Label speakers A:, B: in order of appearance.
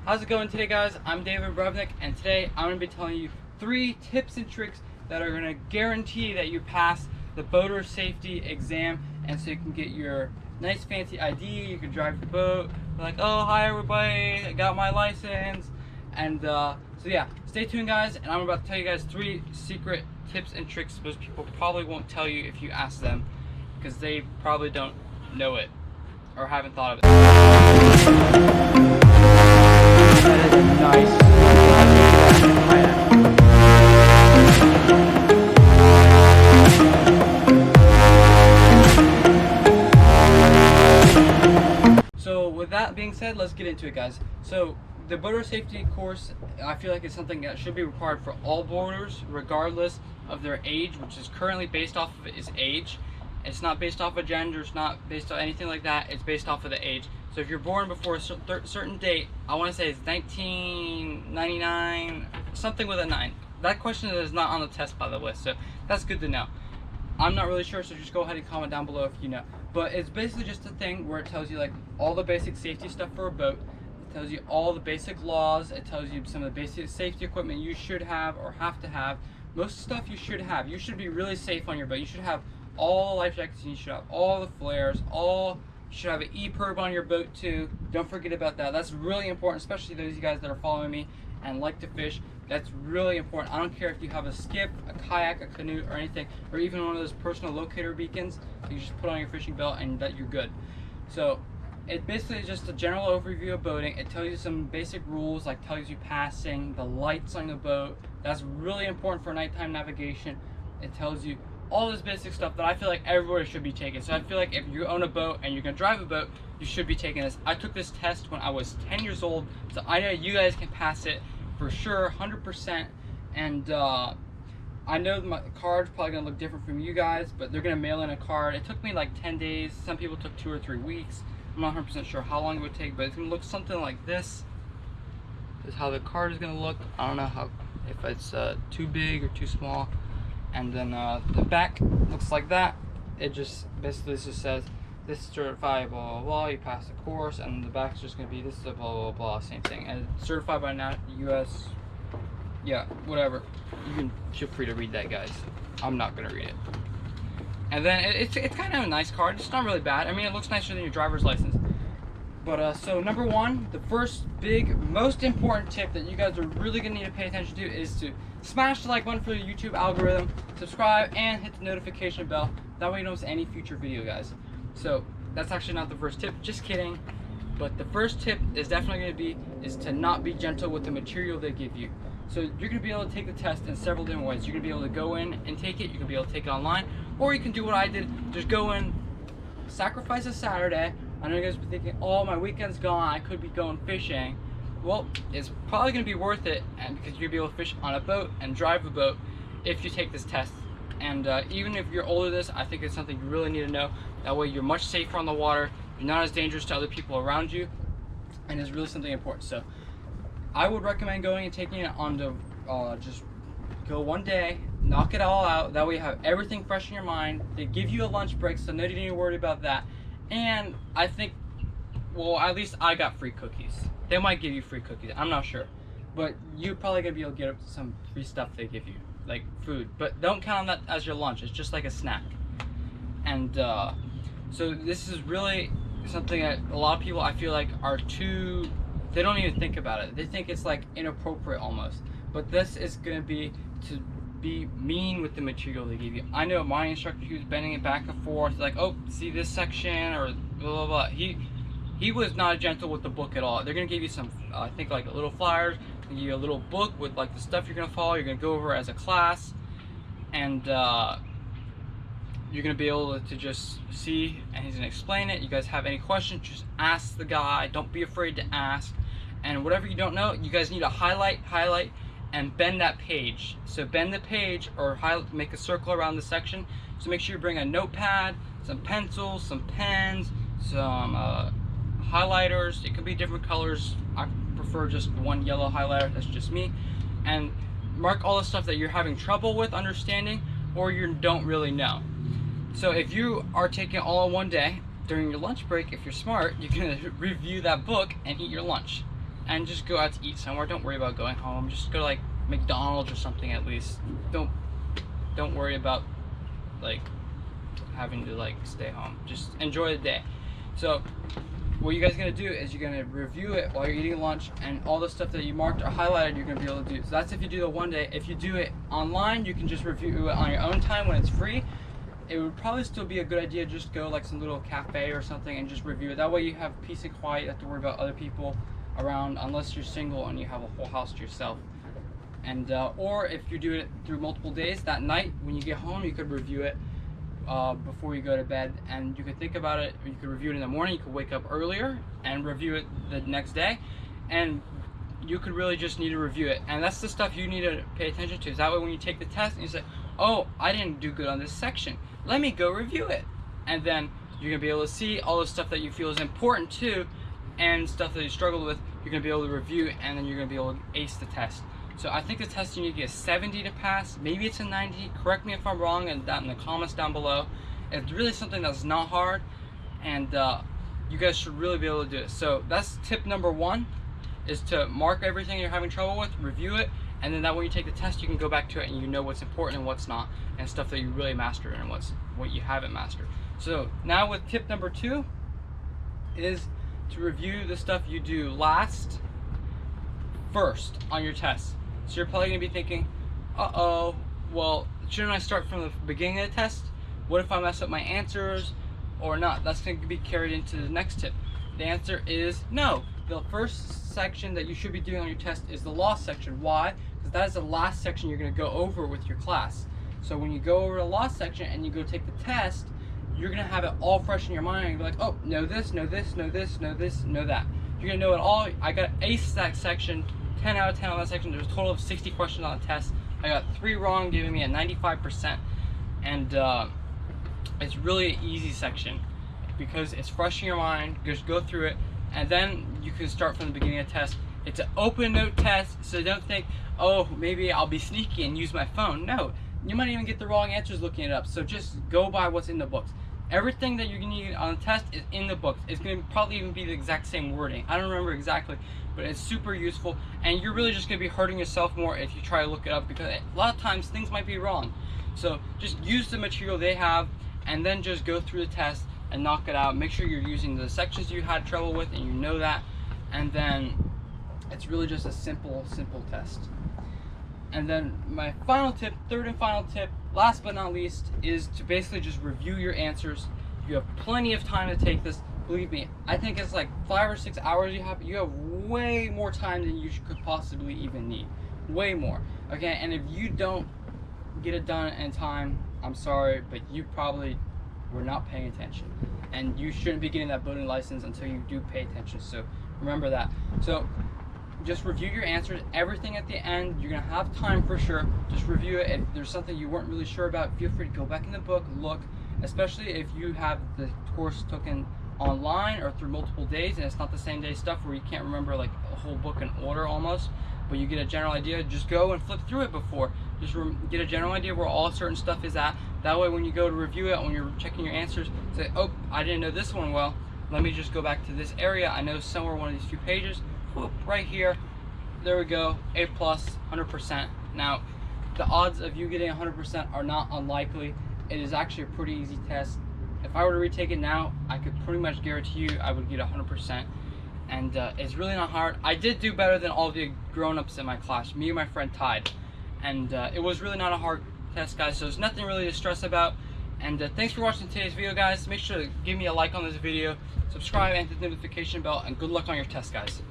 A: How's it going today, guys? I'm David Brevnick, and today I'm going to be telling you 3 tips and tricks that are going to guarantee that you pass the boater safety exam, and so you can get your nice fancy ID, you can drive the boat, like, oh, hi everybody, I got my license, and so yeah, stay tuned, guys, and I'm about to tell you guys 3 secret tips and tricks most people probably won't tell you if you ask them, because they probably don't know it or haven't thought of it. That is a nice kayak. So with that being said, let's get into it, guys. So the boater safety course, I feel like it's something that should be required for all boaters, regardless of their age, which is currently based off of is age. It's not based off of gender, it's not based on anything like that, it's based off of the age. So if you're born before a certain date, I want to say it's 1999, something with a 9. That question is not on the test, by the way, so that's good to know. I'm not really sure, so just go ahead and comment down below if you know. But it's basically just a thing where it tells you like all the basic safety stuff for a boat. It tells you all the basic laws. It tells you some of the basic safety equipment you should have or have to have. Most stuff you should have. You should be really safe on your boat. You should have all the life jackets, you should have all the flares, you should have an E-perb on your boat too. Don't forget about that. That's really important, especially those of you guys that are following me and like to fish. That's really important. I don't care if you have a skip, a kayak, a canoe, or anything, or even one of those personal locator beacons. You just put on your fishing belt and that you're good. So it basically is just a general overview of boating. It tells you some basic rules, like tells you passing, the lights on the boat. That's really important for nighttime navigation. It tells you all this basic stuff that I feel like everybody should be taking. So I feel like if you own a boat and you're gonna drive a boat, you should be taking this. I took this test when I was 10 years old, so I know you guys can pass it for sure, 100%. And I know my card's probably gonna look different from you guys, but they're gonna mail in a card. It took me like 10 days. Some people took 2 or 3 weeks. I'm not 100% sure how long it would take, but it's gonna look something like this. This is how the card is gonna look. I don't know how, if it's too big or too small. And then the back looks like that. It just basically just says this is certified blah blah blah, you passed the course, and the back's just gonna be this is a blah blah blah, same thing. And it's certified by US, yeah, whatever. You can feel free to read that, guys. I'm not gonna read it. And then it's kind of a nice card. It's not really bad. I mean, it looks nicer than your driver's license. But so number 1, the first big, most important tip that you guys are really gonna need to pay attention to is to smash the like button for the YouTube algorithm, subscribe, and hit the notification bell. That way you don't miss any future video, guys. So that's actually not the first tip, just kidding. But the first tip is definitely gonna be is to not be gentle with the material they give you. So you're gonna be able to take the test in several different ways. You're gonna be able to go in and take it. You're gonna be able to take it online, or you can do what I did. Just go in, sacrifice a Saturday. I know you guys be thinking, oh, my weekend's gone, I could be going fishing. Well, it's probably going to be worth it, and because you'll be able to fish on a boat and drive a boat if you take this test. And even if you're older than this, I think it's something you really need to know. That way you're much safer on the water, you're not as dangerous to other people around you, and it's really something important. So I would recommend going and taking it on the, just go one day, knock it all out. That way you have everything fresh in your mind. They give you a lunch break, so no need to worry about that. And I think, well, at least I got free cookies. They might give you free cookies, I'm not sure. But you're probably gonna be able to get some free stuff they give you, like food. But don't count on that as your lunch, it's just like a snack. And so this is really something that a lot of people, I feel like, are too, they don't even think about it. They think it's like inappropriate almost. But this is gonna be to be mean with the material they give you. I know my instructor, he was bending it back and forth, like, oh, see this section, or blah blah blah. He was not gentle with the book at all. They're gonna give you some, I think, like little flyers, give you a little book with like the stuff you're gonna follow, you're gonna go over as a class, and you're gonna be able to just see, and he's gonna explain it. You guys have any questions, just ask the guy. Don't be afraid to ask. And whatever you don't know, you guys need to highlight, and bend that page. So bend the page or make a circle around the section. So make sure you bring a notepad, some pencils, some pens, some highlighters. It could be different colors. I prefer just one yellow highlighter, that's just me. And mark all the stuff that you're having trouble with understanding or you don't really know. So if you are taking it all in one day, during your lunch break, if you're smart, you can review that book and eat your lunch. and just go out to eat somewhere. Don't worry about going home. Just go to like McDonald's or something at least. Don't worry about like having to like stay home. Just enjoy the day. So what you guys are gonna do is you're gonna review it while you're eating lunch, and all the stuff that you marked or highlighted you're gonna be able to do. So that's if you do the one day. If you do it online, you can just review it on your own time when it's free. It would probably still be a good idea to just go like some little cafe or something and just review it. That way you have peace and quiet. You don't have to worry about other people around unless you're single and you have a whole house to yourself. And or if you do it through multiple days, that night when you get home you could review it before you go to bed, and you could think about it. You could review it in the morning. You could wake up earlier and review it the next day, and you could really just need to review it. And that's the stuff you need to pay attention to. That way when you take the test and you say, oh, I didn't do good on this section, let me go review it, and then you're gonna be able to see all the stuff that you feel is important too, and stuff that you struggled with. You're gonna be able to review, and then you're gonna be able to ace the test. So I think the test you need to get 70 to pass. Maybe it's a 90. Correct me if I'm wrong, and down in the comments down below. It's really something that's not hard, and you guys should really be able to do it. So that's tip number 1, is to mark everything you're having trouble with, review it, and then that when you take the test you can go back to it and you know what's important and what's not, and stuff that you really mastered and what you haven't mastered. So now with tip number 2 is to review the stuff you do first on your test. So you're probably gonna be thinking, uh-oh, well, shouldn't I start from the beginning of the test? What if I mess up my answers or not? That's gonna be carried into the next tip. The answer is no. The first section that you should be doing on your test is the law section. Why? Because that is the last section you're gonna go over with your class. So when you go over the law section and you go take the test, you're gonna have it all fresh in your mind and be like, oh, know this, know this, know this, know this, know that. You're gonna know it all. I got ace that section, 10 out of 10 on that section. There's a total of 60 questions on the test. I got 3 wrong, giving me a 95%. And it's really an easy section because it's fresh in your mind. Just go through it, and then you can start from the beginning of the test. It's an open note test, so don't think, oh, maybe I'll be sneaky and use my phone. No, you might even get the wrong answers looking it up. So just go by what's in the books. Everything that you're gonna need on the test is in the books. It's gonna probably even be the exact same wording. I don't remember exactly, but it's super useful, and you're really just gonna be hurting yourself more if you try to look it up, because a lot of times things might be wrong. So just use the material they have, and then just go through the test and knock it out. Make sure you're using the sections you had trouble with, and you know that, and then it's really just a simple test. And then my final tip, third and final tip, last but not least, is to basically just review your answers. You have plenty of time to take this. Believe me, I think it's like 5 or 6 hours you have. You have way more time than you could possibly even need. Way more. Okay, and if you don't get it done in time, I'm sorry, but you probably were not paying attention. And you shouldn't be getting that boating license until you do pay attention. So remember that. So just review your answers, everything at the end. You're gonna have time for sure. Just review it. If there's something you weren't really sure about, feel free to go back in the book, look, especially if you have the course taken online or through multiple days and it's not the same day stuff where you can't remember like a whole book in order almost, but you get a general idea. Just go and flip through it before. Just get a general idea where all certain stuff is at. That way when you go to review it, when you're checking your answers, say, oh, I didn't know this one well. Let me just go back to this area. I know somewhere one of these few pages. Whoop, right here. There we go. A+, 100%. Now, the odds of you getting 100% are not unlikely. It is actually a pretty easy test. If I were to retake it now, I could pretty much guarantee you I would get 100%. And it's really not hard. I did do better than all the grown-ups in my class. Me and my friend tied. And it was really not a hard test, guys, so there's nothing really to stress about. And thanks for watching today's video, guys. Make sure to give me a like on this video, subscribe, and hit the notification bell, and good luck on your test, guys.